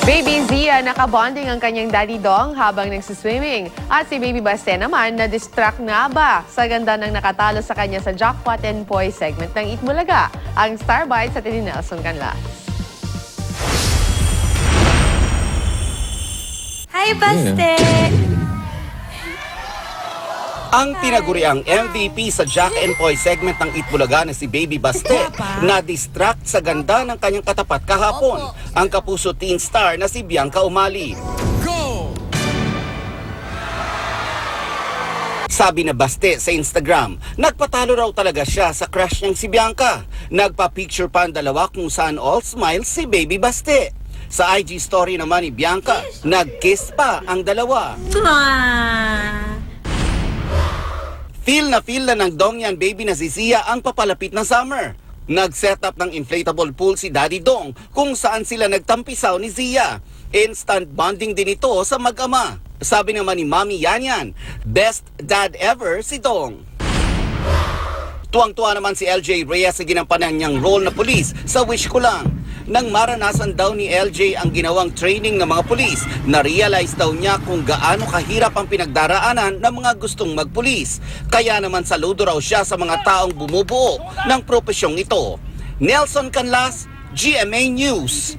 Baby Zia, nakabonding ang kanyang daddy dong habang nagsiswimming. At si Baby Baste naman, na-distract nga ba sa ganda ng nakatalo sa kanya sa Jackpot and Poy segment ng Eat Bulaga. Ang Star Bites at ni Nelson Canlas. Hi, Baste! Ang tinaguriang MVP sa Jack and Poy segment ng Eat Bulaga na si Baby Baste na-distract sa ganda ng kanyang katapat kahapon, ang kapuso teen star na si Bianca Umali. Sabi na Baste sa Instagram, nagpatalo raw talaga siya sa crush niyang si Bianca. Nagpa-picture pa ang dalawa kung saan all smiles si Baby Baste. Sa IG story naman ni Bianca, nag-kiss pa ang dalawa. Feel na ng Dong Yan baby na si Zia ang papalapit na summer. Nag-set up ng inflatable pool si Daddy Dong kung saan sila nagtampisaw ni Zia. Instant bonding din ito sa mag-ama. Sabi naman ni Mami Yan, best dad ever si Dong. Tuwang-tuwa naman si LJ Reyes sa ginampanan niyang role na pulis sa Wish Ko Lang. Nang maranasan daw ni LJ ang ginawang training ng mga pulis, na-realize daw niya kung gaano kahirap ang pinagdaraanan ng mga gustong magpulis. Kaya naman saludo raw siya sa mga taong bumubuo ng propesyong ito. Nelson Canlas, GMA News.